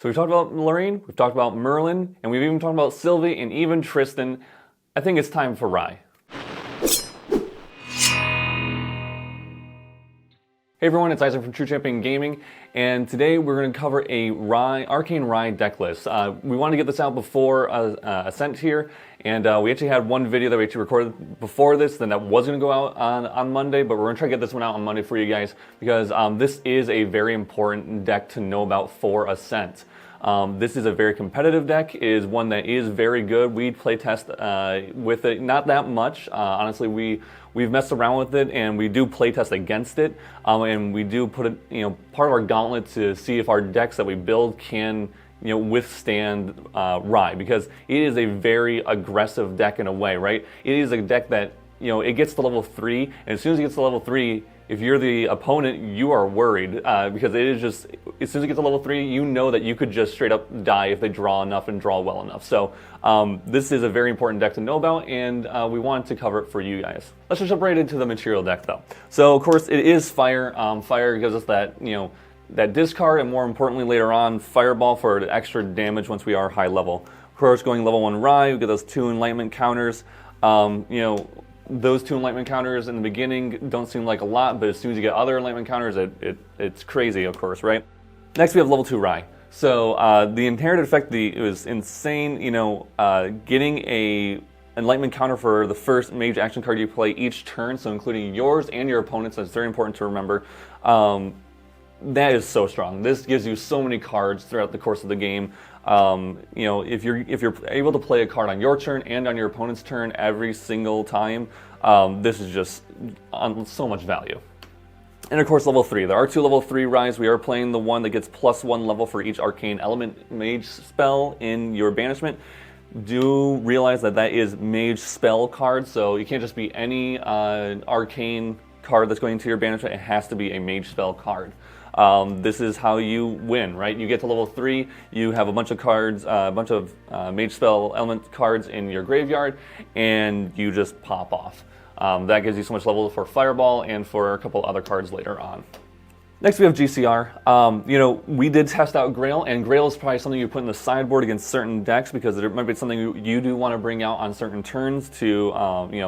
So we've talked about Lorraine, we've talked about Merlin, and we've even talked about Sylvie and even Tristan. I think it's time for Rai. Hey everyone, it's Isaac from True Champion Gaming, and today we're going to cover a Arcane Rai deck list. We wanted to get this out before Ascent here, and we actually had one video that we actually recorded before this, then that was going to go out on Monday, but we're going to try to get this one out on Monday for you guys, because this is a very important deck to know about for Ascent. This is a very competitive deck. It is one that is very good. We play test with it, not that much. Honestly, we've messed around with it, and we do play test against it, and we do put it, part of our gauntlet to see if our decks that we build can, withstand Rai, because it is a very aggressive deck in a way, right? It is a deck that, it gets to level 3, and as soon as it gets to level 3, if you're the opponent, you are worried, because it is just, as soon as it gets to level 3, you know that you could just straight up die if they draw enough and draw well enough. So this is a very important deck to know about, and we wanted to cover it for you guys. Let's just jump right into the material deck though. So of course it is fire. Fire gives us that, that discard, and more importantly later on, Fireball for extra damage once we are high level. Of course, going level 1 Rai, we get those 2 Enlightenment counters. Those 2 Enlightenment counters in the beginning don't seem like a lot, but as soon as you get other Enlightenment counters, it's crazy, of course, right? Next, we have level 2 Rai. So the inherited effect, it was insane, getting a Enlightenment counter for the first mage action card you play each turn, so including yours and your opponent's. That's very important to remember. That is so strong. This gives you so many cards throughout the course of the game. If you're able to play a card on your turn and on your opponent's turn every single time, this is just on so much value. And of course, level 3. There are 2 level 3 Rais. We are playing the one that gets +1 level for each arcane element mage spell in your banishment. Do realize that that is mage spell card, so you can't just be any arcane card that's going into your banishment. It has to be a mage spell card. This is how you win, right? You get to level 3, you have a bunch of cards, a bunch of mage spell element cards in your graveyard, and you just pop off. That gives you so much level for Fireball and for a couple other cards later on. Next we have GCR. We did test out Grail, and Grail is probably something you put in the sideboard against certain decks, because it might be something you do want to bring out on certain turns to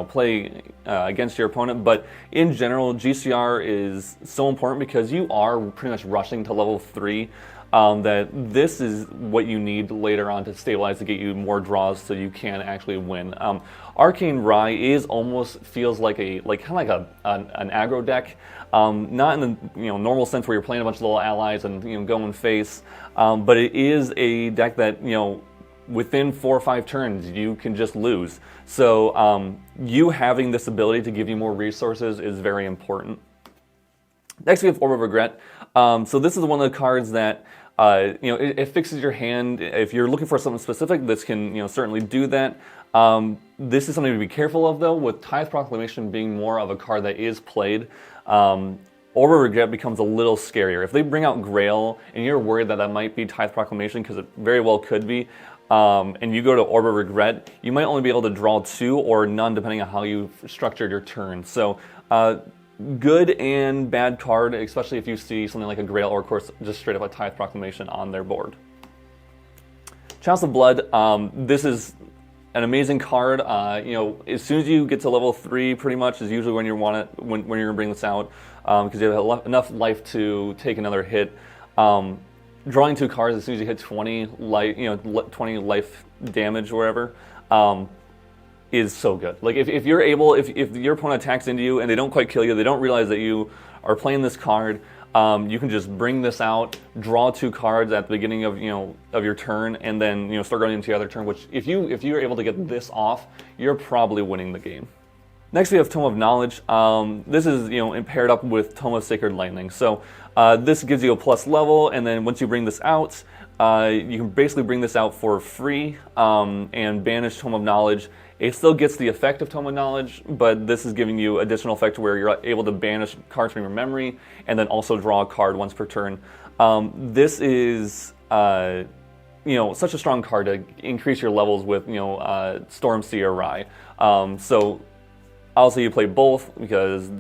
play against your opponent. But in general, GCR is so important because you are pretty much rushing to level 3. That this is what you need later on to stabilize, to get you more draws so you can actually win. Arcane Rai almost feels like kind of like an aggro deck, not in the normal sense where you're playing a bunch of little allies and going face, but it is a deck that within 4 or 5 turns you can just lose. So you having this ability to give you more resources is very important. Next we have Orb of Regret. So this is one of the cards that it fixes your hand. If you're looking for something specific, this can certainly do that. This is something to be careful of though, with Tithe Proclamation being more of a card that is played. Orb of Regret becomes a little scarier. If they bring out Grail and you're worried that that might be Tithe Proclamation, because it very well could be, and you go to Orb of Regret, you might only be able to draw 2 or none depending on how you've structured your turn. So good and bad card, especially if you see something like a Grail or of course just straight up a Tithe Proclamation on their board. Chalice of Blood, this is an amazing card. As soon as you get to level 3 pretty much is usually when you want it, when you're gonna bring this out, because you have enough life to take another hit. Drawing 2 cards as soon as you hit 20 life, 20 life damage or whatever, is so good. Like if you're able, if your opponent attacks into you and they don't quite kill you, they don't realize that you are playing this card, you can just bring this out, draw 2 cards at the beginning of of your turn, and then start going into the other turn. Which if you're able to get this off, you're probably winning the game. Next we have Tome of Knowledge. This is paired up with Tome of Sacred Lightning. So this gives you a plus level, and then once you bring this out, you can basically bring this out for free and banish Tome of Knowledge. It still gets the effect of Tome of Knowledge, but this is giving you additional effect where you're able to banish cards from your memory and then also draw a card once per turn. This is such a strong card to increase your levels with Stormseer Rai. So obviously you play both because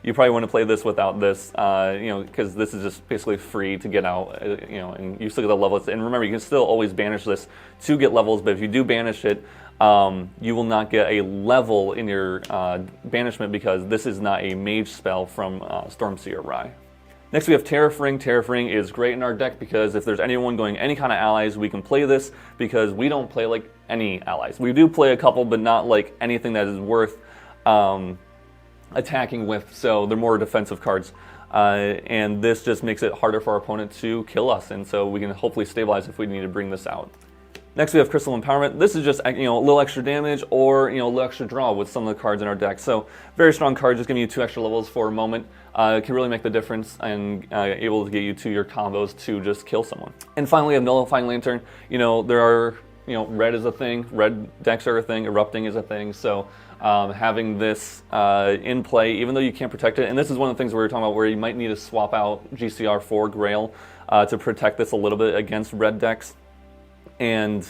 you probably want to play this without this, because this is just basically free to get out, and you still get the levels. And remember, you can still always banish this to get levels, but if you do banish it, you will not get a level in your banishment because this is not a mage spell from Stormseer Rai. Next we have Tariff Ring. Tariff Ring is great in our deck because if there's anyone going any kind of allies, we can play this because we don't play like any allies. We do play a couple, but not like anything that is worth attacking with, so they're more defensive cards. And this just makes it harder for our opponent to kill us, and so we can hopefully stabilize if we need to bring this out. Next we have Crystal Empowerment. This is just a little extra damage or a little extra draw with some of the cards in our deck. So very strong card, just giving you 2 extra levels for a moment. It can really make the difference and able to get you to your combos to just kill someone. And finally, we have Nullifying Lantern. There are red is a thing, red decks are a thing, erupting is a thing. So having this in play, even though you can't protect it, and this is one of the things we were talking about where you might need to swap out GCR for Grail to protect this a little bit against red decks. And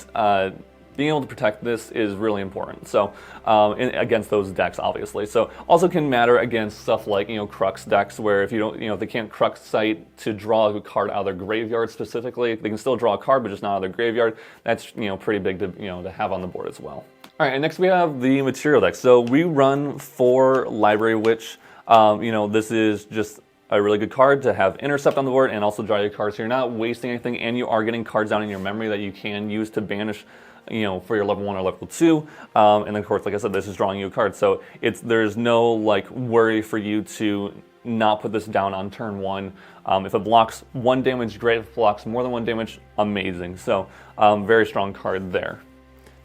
being able to protect this is really important. So against those decks, obviously. So also can matter against stuff like Crux decks, where if you don't, if they can't Crux site to draw a card out of their graveyard specifically, they can still draw a card, but just not out of their graveyard. That's pretty big to to have on the board as well. All right, and next we have the material deck. So we run 4 Library Witch. This is just a really good card to have intercept on the board and also draw your cards, so you're not wasting anything, and you are getting cards down in your memory that you can use to banish, for your level 1 or level 2. And then of course, like I said, this is drawing you a card, so there's no worry for you to not put this down on turn 1. If it blocks 1 damage, great. If it blocks more than 1 damage, amazing. So very strong card there.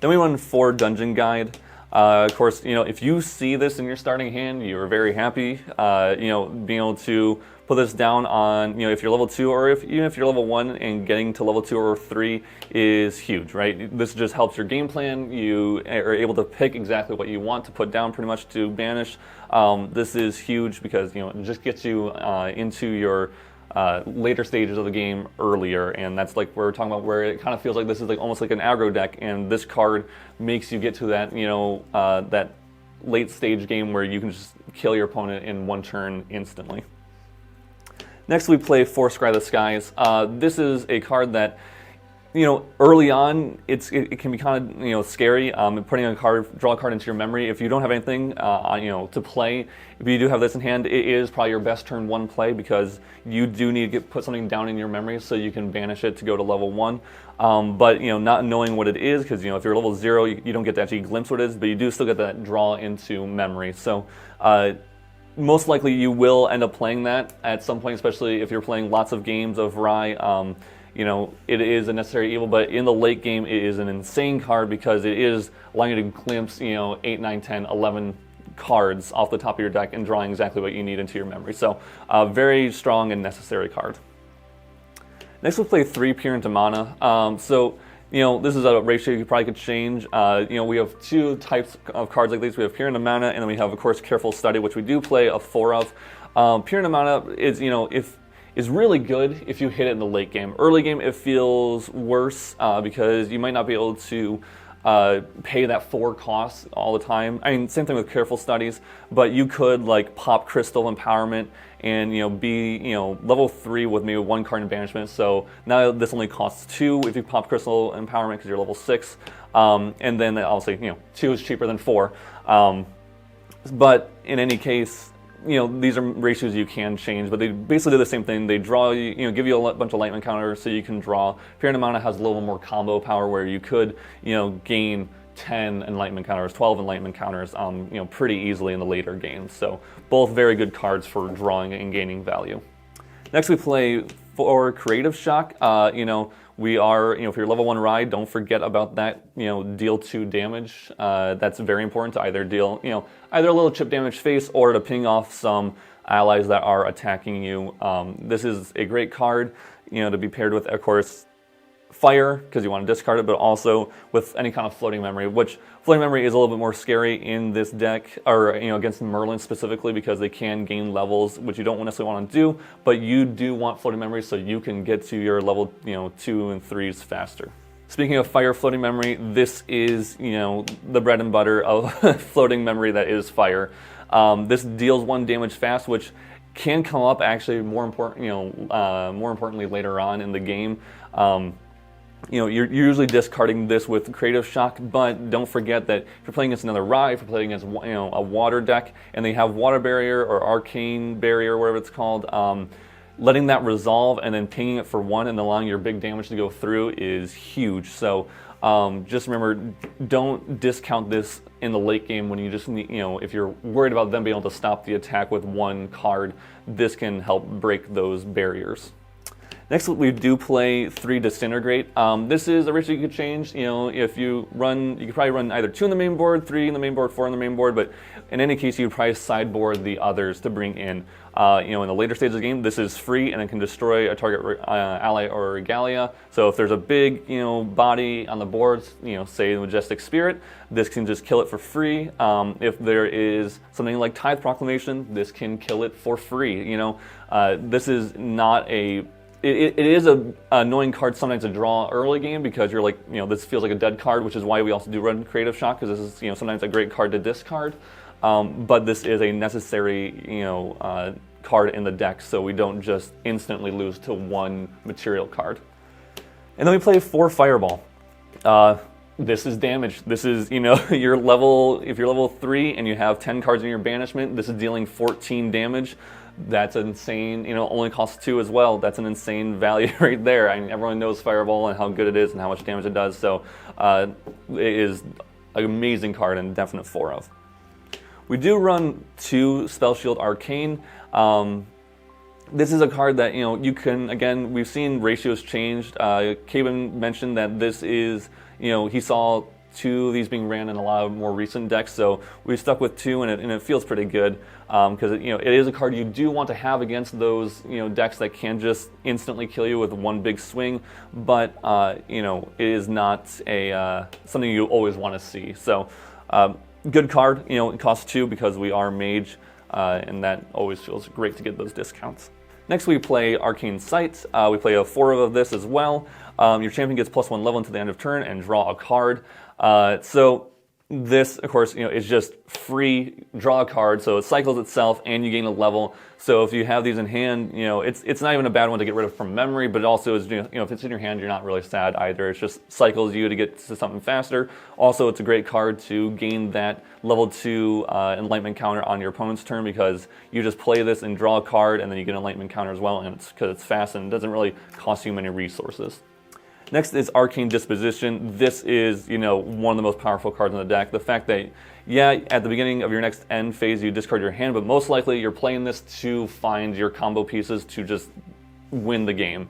Then we run 4 Dungeon Guide. Of course, if you see this in your starting hand, you're very happy. Being able to put this down on, if you're level 2 or even if you're level 1 and getting to level 2 or 3 is huge, right? This just helps your game plan. You are able to pick exactly what you want to put down pretty much to banish. This is huge because, it just gets you into your later stages of the game earlier, and that's like we're talking about where it kind of feels like this is almost like an aggro deck, and this card makes you get to that that late stage game where you can just kill your opponent in 1 turn instantly. Next we play 4 Scry the Skies. This is a card that early on, it can be kind of scary. Putting a card, draw a card into your memory. If you don't have anything to play, if you do have this in hand, it is probably your best turn 1 play because you do need to put something down in your memory so you can banish it to go to level 1. But not knowing what it is, because if you're level 0, you don't get to actually glimpse what it is, but you do still get that draw into memory. So most likely you will end up playing that at some point, especially if you're playing lots of games of Rai. It is a necessary evil, but in the late game, it is an insane card because it is allowing you to glimpse, 8, 9, 10, 11 cards off the top of your deck and drawing exactly what you need into your memory. So, very strong and necessary card. Next, we'll play 3 Pure into Mana. This is a ratio you probably could change. We have 2 types of cards like these. We have Pure into Mana, and then we have, of course, Careful Study, which we do play a 4 of. Pure into Mana is really good if you hit it in the late game. Early game, it feels worse because you might not be able to pay that 4 costs all the time. I mean, same thing with Careful Studies, but you could pop Crystal Empowerment and be level 3 with maybe 1 card in banishment. So now this only costs 2 if you pop Crystal Empowerment because you're level 6, and then obviously 2 is cheaper than 4. But in any case, these are ratios you can change, but they basically do the same thing. They draw you, give you a bunch of Enlightenment counters so you can draw. Pure into Mana has a little more combo power where you could, gain 10 Enlightenment counters, 12 Enlightenment counters, pretty easily in the later games. So both very good cards for drawing and gaining value. Next we play 4 Creative Shock. We are, if you're level 1 Rai, don't forget about that, deal 2 damage. That's very important to either deal, either a little chip damage face or to ping off some allies that are attacking you. This is a great card, to be paired with, of course, Fire, because you want to discard it, but also with any kind of floating memory, which floating memory is a little bit more scary in this deck, or against Merlin specifically, because they can gain levels, which you don't necessarily want to do, but you do want floating memory so you can get to your level 2 and 3s faster. Speaking of Fire floating memory, this is the bread and butter of floating memory that is Fire. This deals 1 damage fast, which can come up actually more important, more importantly later on in the game. You're usually discarding this with Creative Shock, but don't forget that if you're playing against another Rai, if you're playing against a water deck, and they have Water Barrier or Arcane Barrier, whatever it's called, letting that resolve and then pinging it for 1 and allowing your big damage to go through is huge. So just remember, don't discount this in the late game when you just need, if you're worried about them being able to stop the attack with 1 card, this can help break those barriers. Next, we do play 3 Disintegrate. This is a ritual you could change. If you run, you could probably run either 2 in the main board, 3 in the main board, 4 in the main board, but in any case, you would probably sideboard the others to bring in. In the later stages of the game, this is free and it can destroy a target ally or regalia. So if there's a big, body on the boards, say the Majestic Spirit, this can just kill it for free. If there is something like Tithe Proclamation, this can kill it for free. This is not a It is an annoying card sometimes to draw early game because you're like, this feels like a dead card, which is why we also do run Creative Shock, because this is, sometimes a great card to discard. But this is a necessary, card in the deck, so we don't just instantly lose to 1 material card. And then we play 4 Fireball. This is damage. This is, if you're level 3 and you have 10 cards in your banishment, this is dealing 14 damage. That's insane. Only costs 2 as well. That's an insane value right there. I mean, everyone knows Fireball and how good it is and how much damage it does. So it is an amazing card and definite 4 of. We do run 2 Spell Shield Arcane. This is a card that, you can, again, we've seen ratios changed. Caben mentioned that this is, he saw 2 of these being ran in a lot of more recent decks, so we stuck with 2, and it feels pretty good because it is a card you do want to have against those decks that can just instantly kill you with 1 big swing, but it is not a something you always want to see. So good card. It costs 2 because we are mage, and that always feels great to get those discounts. Next, we play Arcane Sites. We play a 4 of this as well. Your champion gets +1 level until the end of turn and draw a card. So this, of course, is just free, draw a card, so it cycles itself and you gain a level. So if you have these in hand, it's not even a bad one to get rid of from memory, but it also is, if it's in your hand, you're not really sad either. It just cycles you to get to something faster. Also, it's a great card to gain that level 2 Enlightenment counter on your opponent's turn, because you just play this and draw a card, and then you get an Enlightenment counter as well, and it's because it's fast and it doesn't really cost you many resources. Next is Arcane Disposition. This is, one of the most powerful cards in the deck. The fact that, at the beginning of your next end phase, you discard your hand, but most likely you're playing this to find your combo pieces to just win the game.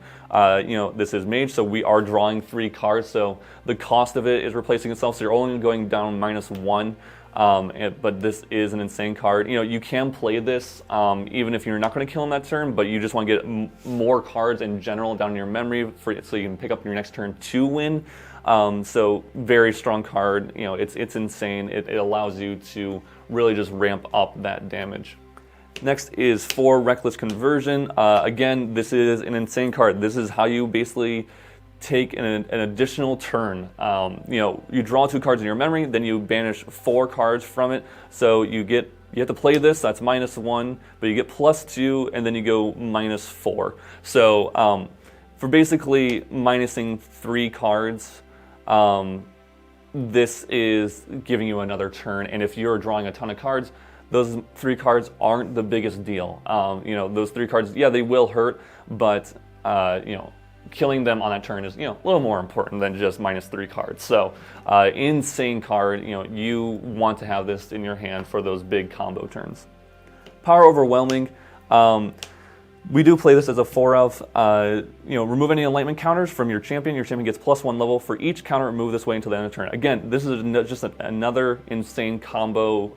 This is mage, so we are drawing 3 cards, so the cost of it is replacing itself, so you're only going down -1. But this is an insane card. You can play this even if you're not going to kill him that turn, but you just want to get more cards in general down in your memory so you can pick up your next turn to win. So very strong card. It's insane. It allows you to really just ramp up that damage. Next is 4 Reckless Conversion. Again, this is an insane card. This is how you basically take an additional turn. You draw 2 cards in your memory, then you banish 4 cards from it. So you have to play this, that's -1, but you get +2, and then you go -4. So for basically minusing 3 cards, this is giving you another turn. And if you're drawing a ton of cards, those 3 cards aren't the biggest deal. Those 3 cards, they will hurt, but killing them on that turn is, a little more important than just -3 cards. So, insane card. You want to have this in your hand for those big combo turns. Power Overwhelming. We do play this as a 4 of. Remove any Enlightenment counters from your champion. Your champion gets +1 level for each counter removed this way until the end of the turn. Again, this is just another insane combo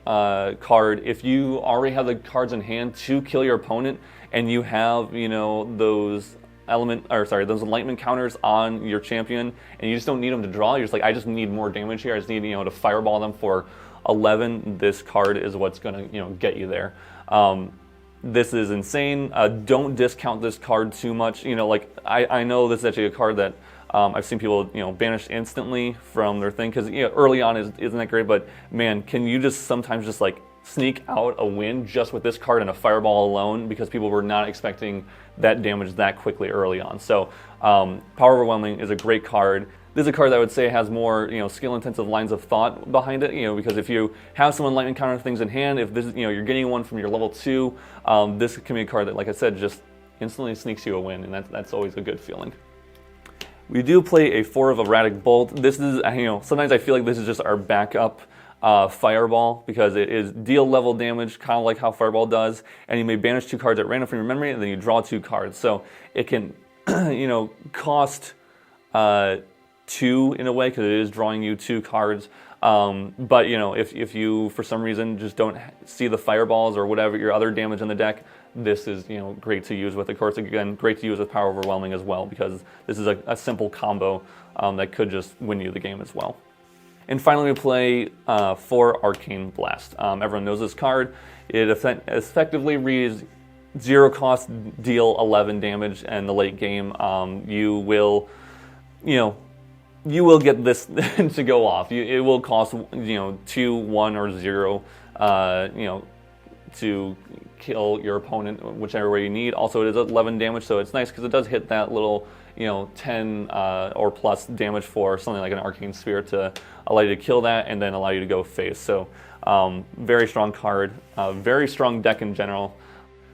card. If you already have the cards in hand to kill your opponent, and you have those those Enlightenment counters on your champion, and you just don't need them to draw. You're just like, I just need more damage here. I just need to fireball them for 11. This card is what's going to get you there. This is insane. Don't discount this card too much. I know this is actually a card that I've seen people banish instantly from their thing, because early on isn't that great, but man, can you just sometimes just like sneak out a win just with this card and a Fireball alone, because people were not expecting that damage that quickly early on. So Power Overwhelming is a great card. This is a card that I would say has more, skill-intensive lines of thought behind it, because if you have some Enlightenment counter things in hand, if this is, you're getting one from your level 2, this can be a card that, like I said, just instantly sneaks you a win, and that's always a good feeling. We do play a 4 of a Radic Bolt. This is, sometimes I feel like this is just our backup Fireball, because it is deal level damage, kind of like how Fireball does, and you may banish 2 cards at random from your memory, and then you draw 2 cards. So it can, cost 2 in a way, because it is drawing you 2 cards. But if you for some reason just don't see the Fireballs or whatever your other damage in the deck, this is great to use with. Of course, again, great to use with Power Overwhelming as well, because this is a simple combo that could just win you the game as well. And finally, we play 4 Arcane Blast. Everyone knows this card. It effectively reads 0 cost, deal 11 damage in the late game. You will get this to go off. It will cost 2, 1, or 0, to kill your opponent, whichever way you need. Also, it is 11 damage, so it's nice because it does hit that little 10 or plus damage for something like an Arcane Sphere to allow you to kill that and then allow you to go face. So very strong card, very strong deck in general.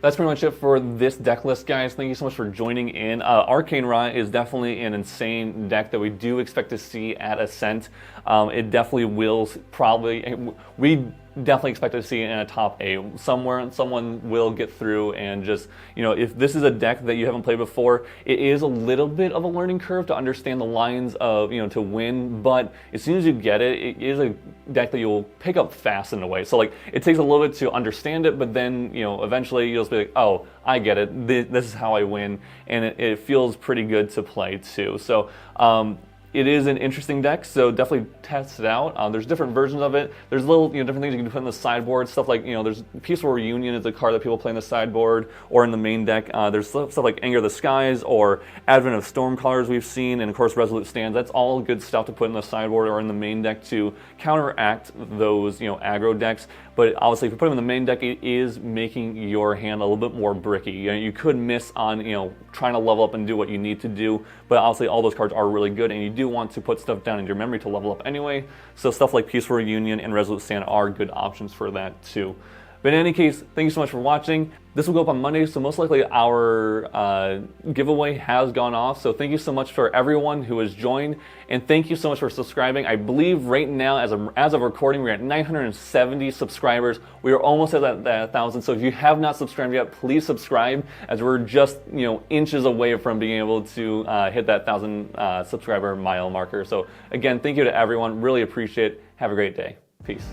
That's pretty much it for this deck list, guys. Thank you so much for joining in. Arcane Rai is definitely an insane deck that we do expect to see at Ascent. It definitely will we definitely expect to see it in a top 8 somewhere, and someone will get through. And just, if this is a deck that you haven't played before, it is a little bit of a learning curve to understand the lines of, to win, but as soon as you get it, it is a deck that you'll pick up fast in a way. So like, it takes a little bit to understand it, but then, eventually you'll just be like, oh, I get it, this is how I win, and it feels pretty good to play too. So it is an interesting deck, so definitely test it out. There's different versions of it. There's little, different things you can put in the sideboard. Stuff like, there's Peaceful Reunion is a card that people play in the sideboard or in the main deck. There's stuff like Anger of the Skies or Advent of Stormcallers we've seen, and of course Resolute Stands. That's all good stuff to put in the sideboard or in the main deck to counteract those, aggro decks. But obviously, if you put them in the main deck, it is making your hand a little bit more bricky. You could miss on, trying to level up and do what you need to do. But obviously, all those cards are really good, and you do want to put stuff down in your memory to level up anyway. So stuff like Peaceful Reunion and Resolute Stand are good options for that too. But in any case, thank you so much for watching. This will go up on Monday, so most likely our giveaway has gone off. So thank you so much for everyone who has joined, and thank you so much for subscribing. I believe right now, as of recording, we're at 970 subscribers. We are almost at that 1,000. So if you have not subscribed yet, please subscribe, as we're just inches away from being able to hit that 1,000 subscriber mile marker. So again, thank you to everyone. Really appreciate it. Have a great day. Peace.